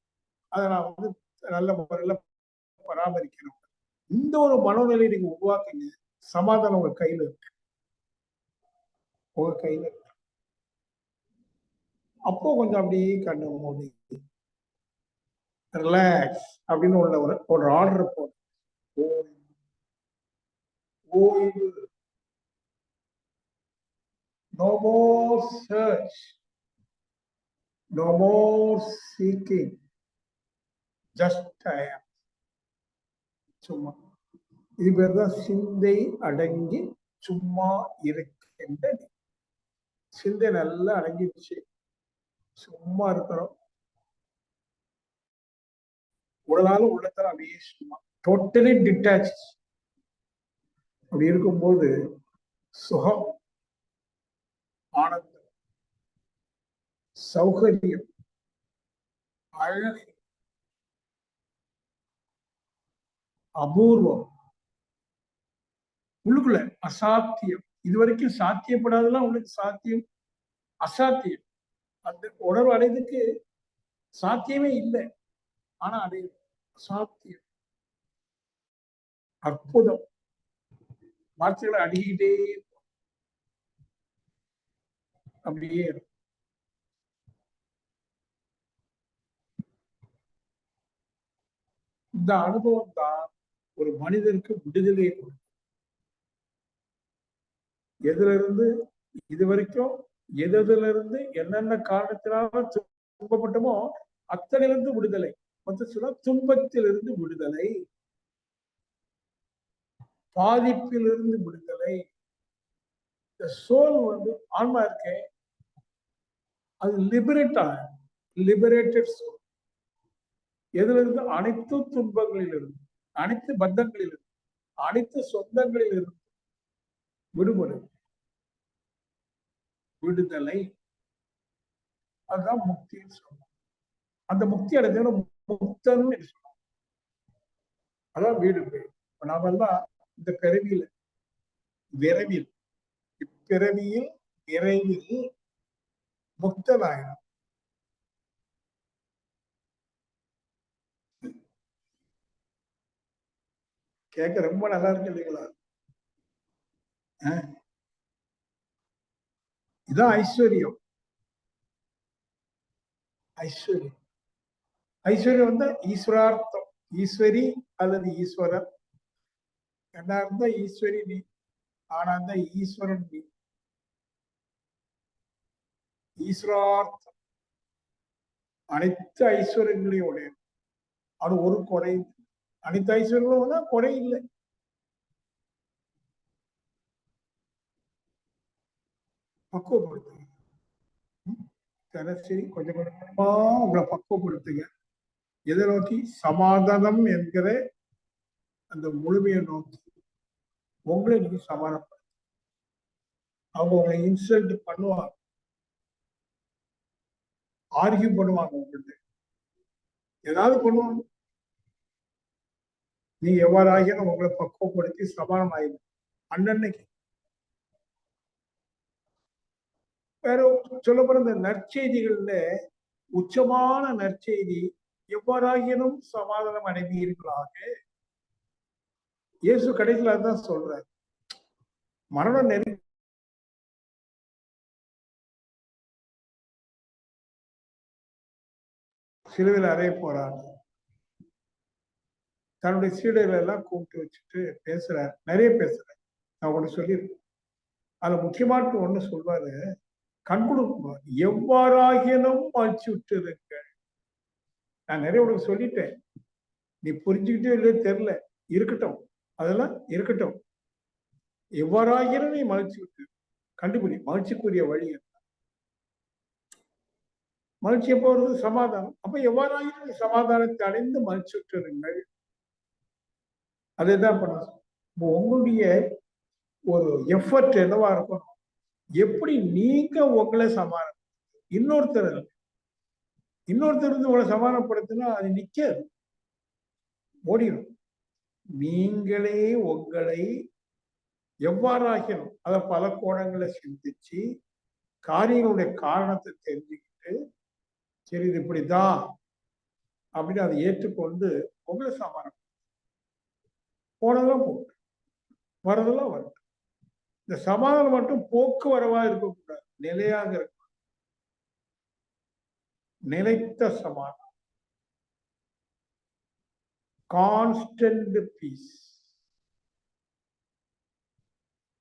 அதை நான் வந்து நல்ல முறையில் பராமரிக்கணும். இந்த ஒரு மனோநிலை நீங்க உருவாக்குங்க, சமாதானம் உங்க கையில இருக்கு, உங்க கையில இருக்கு. அப்போ கொஞ்சம் அப்படியே கண்ணு மூடி ரிலாக்ஸ் அப்படின்னு ஒரு ஆர்டர் போடும். ஓய்வு. No more search, no more seeking, just I am. சும்மா. இது பேர் தான் சிந்தை அடங்கி சும்மா இருக்கின்ற. சிந்தை நல்லா அடங்கிடுச்சு, சும்மா இருக்கிறோம். உடலாலும் உள்ளத்தால அப்படியே சும்மா டோட்டலி டிட்டாச். அப்படி இருக்கும்போது சுகம், ஆனந்தம், சௌகரியம், அழகு, அபூர்வம், உள்ளுக்குள்ள அசாத்தியம். இதுவரைக்கும் சாத்தியப்படாதெல்லாம் உங்களுக்கு சாத்தியம், அசாத்தியம். அந்த உணர்வு அடையதுக்கு சாத்தியமே இல்லை, ஆனா அடையுது அசாத்தியம், அற்புதம். வார்த்தைகளை அடிக்கிட்டே அப்படியே இந்த அனுபவம் தான் ஒரு மனிதனுக்கு விடுதலையை கொடுக்கும். எதுல இருந்து இது வரைக்கும் எதுல இருந்து என்னென்ன காரணத்தினால துன்பப்பட்டமோ அத்தனையிலிருந்து விடுதலை. மொத்தம் சொல்ல துன்பத்திலிருந்து விடுதலை, பாதிப்பிலிருந்து விடுதலை. இந்த சோல் வந்து ஆன்மா இருக்கே, அது லிபரேட் ஆகும். Liberated soul. எதுல இருந்து? அனைத்து துன்பங்களிலிருந்து, அனைத்து பந்தங்களிலிருந்து, அனைத்து சொந்தங்களிலிருந்து விடுபடு, விடுதலை. அதுதான் முக்தின்னு சொல்றோம். அந்த முக்தி அடைஞ்ச முக்தன் சொல்றோம். அதான் வீடு பேர். நாமெல்லாம் இந்த பிறவியில விரைவில், இப்பிறவியில் விரைவில் முக்தனாயிரும். கேட்க ரொம்ப நல்லா இருக்கு இல்லைங்களா? இதான் ஐஸ்வர்யம். ஐஸ்வர்யம், ஐஸ்வர்யம் வந்து ஈஸ்வரார்த்தம். ஈஸ்வரி அல்லது ஈஸ்வரன். என்ன இருந்தா ஈஸ்வரி நீ, ஆனா இருந்தா ஈஸ்வரன் நீ. ஈஸ்வரார்த்தம் அனைத்து ஐஸ்வர்யங்களையும் உடைய, அது ஒரு குறை. அனைத்து ஐஸ்வர்யங்களும் தான், குறை இல்லை. பக்குவப்படுத்துங்க. சரி, கொஞ்சம் கொஞ்சமா உங்களை பக்குவப்படுத்துங்க. எதை நோக்கி? சமாதானம் என்கிற அந்த முழுமையை நோக்கி உங்களை நீங்க சமாதானப்படுத்த. அவங்க உங்களை இன்சல்ட் பண்ணுவாங்க, ஆர்கியூ பண்ணுவாங்க, உங்கள்கிட்ட ஏதாவது பண்ணுவாங்க. நீங்க எவ்வாறாகியும் உங்களை பக்குவப்படுத்தி சமாதானம் ஆயிடும் அன்னன்னைக்கு. வேற சொல்ல போற இந்த நற்செய்திகள்ல உச்சமான நற்செய்தி, எவ்வாறாகினும் சமாதானம் அடைவீர்களாக. இயேசு கடைசியில் அதுதான் சொல்றாரு. மரணம் நெருங்கி சிலுவையில் அறைய போறாங்க. தன்னுடைய சீடர்கள் எல்லாம் கூப்பிட்டு வச்சுட்டு பேசுறாரு, நிறைய பேசுறாரு. நான் ஒண்ணு சொல்லியிருக்கேன். அதுல முக்கியமான ஒண்ணு சொல்வாரு, கண்கொடுக்கும் எவ்வாறாகினும் மகிழ்ச்சி உற்றிருங்கள். நான் நிறைய உனக்கு சொல்லிட்டேன், நீ புரிஞ்சுக்கிட்டே இல்லையோ தெரியல, இருக்கட்டும், அதெல்லாம் இருக்கட்டும். எவ்வாறாகினும் நீ மகிழ்ச்சி உற்று கண்டுபிடி. மகிழ்ச்சிக்குரிய வழி என்ன? மகிழ்ச்சி எப்போ வருது? சமாதானம். அப்ப எவ்வாறாகினும் நீ சமாதானத்தை அடைந்து மகிழ்ச்சி உற்றிருங்கள். அதேதான் பண்ண. உங்களுடைய ஒரு எஃபர்ட் என்னவா இருக்கணும்? எப்படி நீங்க உங்களை சமாதானம், இன்னொருத்தர் இருந்து உங்களை சமாதானப்படுத்தினா அது நிக்காது, ஓடிடும். நீங்களே உங்களை எவ்வாறாகினும் அத பல கோணங்களை சிந்திச்சு காரியங்களுடைய காரணத்தை தெரிஞ்சுக்கிட்டு, சரி இது இப்படிதான் அப்படின்னு அதை ஏற்றுக்கொண்டு உங்களை சமாதானம். போனதெல்லாம் போட்டு வரதெல்லாம் வரும். இந்த சமாதானம் மட்டும் போக்குவரவா இருக்கக்கூடாது, நிலையாக இருக்க. நிலைத்த சமாதானம், கான்ஸ்டன்ட் பீஸ்.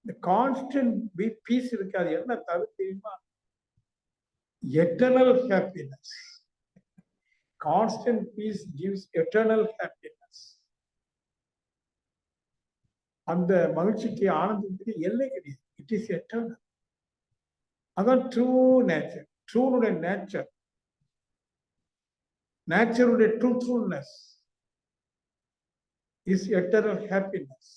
இந்த கான்ஸ்டன்ட் பீஸ் இருக்கு, அது என்ன தவிர தெரியுமா? Eternal happiness. Constant peace gives eternal happiness. அந்த மகிழ்ச்சிக்கு, ஆனந்தத்துக்கு எல்லை கிடையாது. It is eternal. அதான் ட்ரூ நேச்சர். ட்ரூனுடைய நேச்சர், நேச்சருடைய ட்ரூத்ஃபுல்னஸ் இஸ் எட்டர்னல் ஹாப்பினஸ்.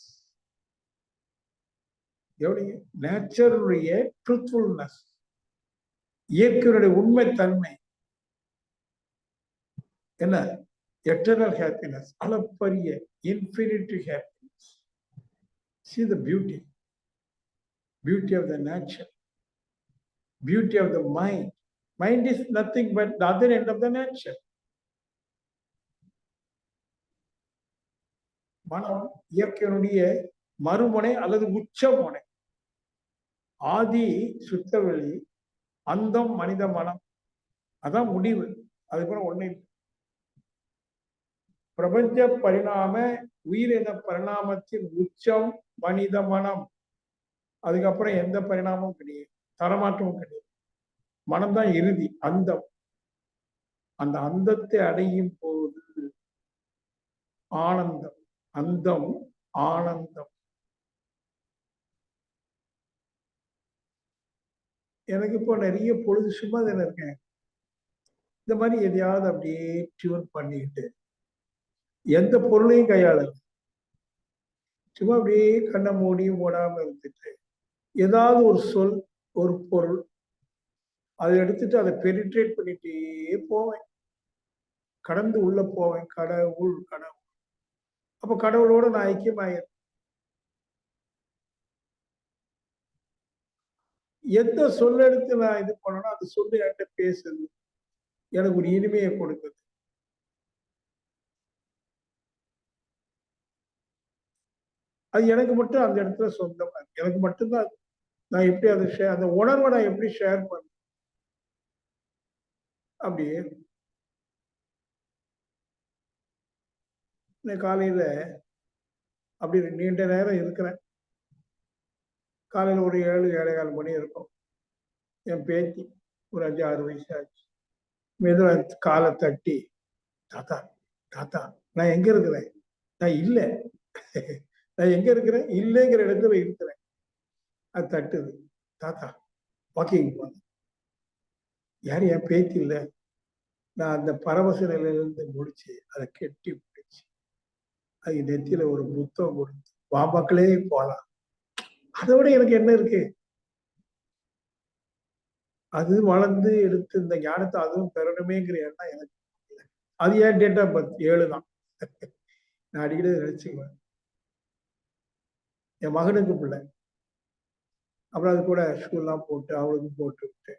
எப்படி? நேச்சருடைய ட்ரூத்ஃபுல்னஸ், இயற்கையுடைய உண்மைத்தன்மை என்ன? எட்டர்னல் ஹாப்பினஸ், அளப்பரிய infinity happiness. See the beauty of the nature, beauty of the mind. Mind is nothing but the other end of the nature. மனம் இயற்கையினுடைய மறுமுனை அல்லது உச்ச முனை. ஆதி சுத்தவெளி, அந்தம் மனித மனம். அதான் முடிவு. அதுக்கப்புறம் ஒண்ணு பிரபஞ்ச பரிணாம உயிரின பரிணாமத்தின் உச்சம் மனித மனம். அதுக்கப்புறம் எந்த பரிணாமமும் கிடையாது, தரமாற்றமும் கிடையாது. மனம்தான் இறுதி, அந்தம். அந்த அந்தத்தை அடையும் போது ஆனந்தம். அந்தம் ஆனந்தம். எனக்கு இப்போ நிறைய பொழுது சும்மா தானே இருக்கேன். இந்த மாதிரி எதையாவது அப்படியே டியூன் பண்ணிக்கிட்டு எந்த பொருளையும் கையாளல, சும்மா அப்படியே கண்ணை மூடியும் மூடாம இருந்துட்டு ஏதாவது ஒரு சொல், ஒரு பொருள், அதை எடுத்துட்டு அதை பெனிட்ரேட் பண்ணிட்டே போவேன், கடந்து உள்ள போவேன். கடவுள் கடவுள். அப்ப கடவுளோட நான் ஐக்கியமாயிரும். எந்த சொல்ல எடுத்து நான் இது பண்ணணும், அந்த சொல்லு என்கிட்ட பேசுது, எனக்கு ஒரு இனிமையை கொடுக்குது. அது எனக்கு மட்டும் அந்த இடத்துல சொந்தமா, எனக்கு மட்டும்தான். நான் எப்படி அதை அந்த உணர்வை நான் எப்படி ஷேர் பண்ண? அப்படியே காலையில அப்படி நீண்ட நேரம் இருக்கிறேன். காலையில் ஒரு 7-7:15 மணி இருக்கும். என் பேத்தி ஒரு 5-6 வயசு ஆச்சு. மெதுவா காலை தட்டி, தாத்தா தாத்தா நான் எங்க இருக்கிறேன்? நான் இல்லை. நான் எங்க இருக்கிறேன்? இல்லைங்கிற இடத்துல இருக்கிறேன். அது தட்டுது. தாத்தா வாக்கிங் போன. யாரு? என் பேத்தி இல்லை. நான் அந்த பரவச நிலையிலிருந்து முடிச்சு அதை கெட்டி பிடிச்சு அது நெத்தியில ஒரு புத்தகம் கொடுத்து, வா மக்களே போலாம். அதை விட எனக்கு என்ன இருக்கு? அது வளர்ந்து எடுத்து இந்த ஞானத்தை அதுவும் பெறணுமேங்கிற எண்ணம் எனக்கு இல்லை. அது ஏன் டேட் ஆஃப் பர்த் 7 தான். நான் அடிக்கடி நினைச்சுக்குவேன். என் மகனுக்கு பிள்ளை. அப்புறம் அது கூட ஷூலாம் போட்டு அவளுக்கு போட்டு விட்டு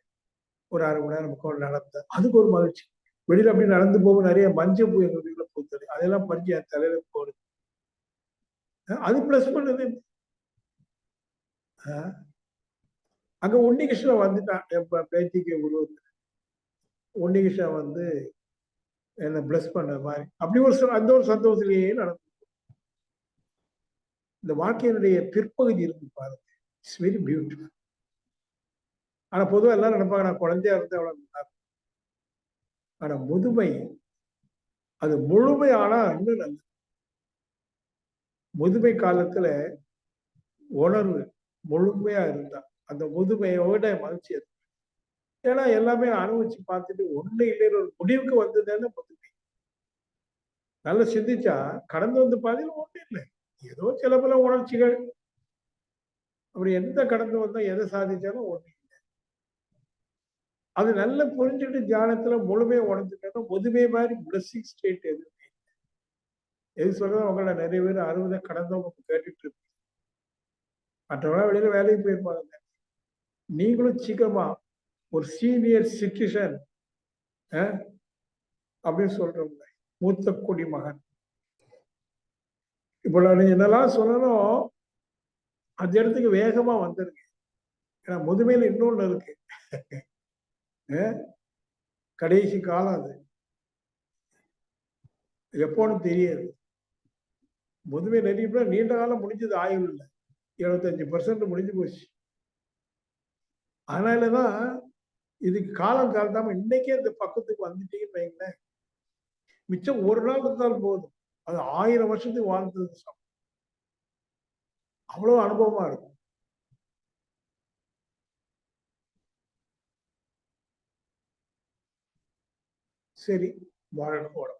ஒரு 1/2 மணி நேரம் நமக்கு நடந்தேன். அதுக்கு ஒரு மகிழ்ச்சி. வெளியில அப்படி நடந்து போக நிறைய மஞ்சள் பூ எங்க வீட்டுல பூத்தது, அதெல்லாம் பறிச்சு என் தலையில போடுது. அது பிளஸ் பண்ணுது. அங்க உன்னிகிருஷ்ணன் வந்துட்டான் என் பேத்திக்கு உருவத்துல. உன்னிகிருஷ்ணன் வந்து என்ன பிளஸ் பண்ண மாதிரி அப்படி அந்த ஒரு சந்தோஷத்திலேயே நடந்து. இந்த வாழ்க்கையினுடைய பிற்பகுதி இருக்கு பாருங்க, இட்ஸ் வெரி பியூட்டிஃபுல். ஆனா பொதுவா எல்லாரும் நினைப்பாங்க நான் குழந்தையா இருந்தா அவ்வளவு நல்லா இருக்கும். ஆனா முதுமை அது முழுமை ஆனா இன்னும் நல்லது. முதுமை காலத்துல உணர்வு முழுமையா இருந்தா அந்த முதுமையோட மகிழ்ச்சி அது. ஏன்னா எல்லாமே அனுபவிச்சு பார்த்துட்டு ஒண்ணு இல்லைன்னு ஒரு முடிவுக்கு வந்ததுன்னு முதுமை. நல்லா சிந்திச்சா கடந்து வந்து பாதையில ஒண்ணு இல்லை. ஏதோ சில பல உணர்ச்சிகள் அப்படி எந்த கடந்து வந்தா எதை சாதிச்சாலும் ஒண்ணு. அது நல்லா புரிஞ்சுட்டு தியானத்துல முழுமையா உணர்ந்துட்டா முதுமை மாதிரி பிளஸிங் ஸ்டேட் எது சொல்றது உங்களை நிறைய பேர் 60 கடந்தவங்க கேட்டுட்டு இருப்பீங்க. மற்றவங்க வெளியில வேலைக்கு போயிருப்பாங்க. நீங்களும் சீக்கிரமா ஒரு சீனியர் சிட்டிசன் அப்படின்னு சொல்றோம்ல, மூத்த குடிமகன். இப்போ நான் என்னெல்லாம் சொல்லணும் அந்த இடத்துக்கு வேகமா வந்துருங்க. ஏன்னா முதுமையில இன்னொன்னு இருக்கு. கடைசி காலம் அது எப்போன்னு தெரியாது. முதுமை நிறைய பேர் நீண்ட காலம் முடிஞ்சது ஆயுள் இல்லை, 75% முடிஞ்சு போச்சு. அதனாலதான் இதுக்கு காலம் தாழ்த்தாம இன்னைக்கே இந்த பக்கத்துக்கு வந்துட்டீங்கன்னு வைங்களேன், மிச்சம் ஒரு நாள் இருந்தாலும் போதும். அது 1000 வருஷத்துக்கு வாழ்ந்தது சமம். அவ்வளவு அனுபவமா இருக்கும். சரி, வாழணும்.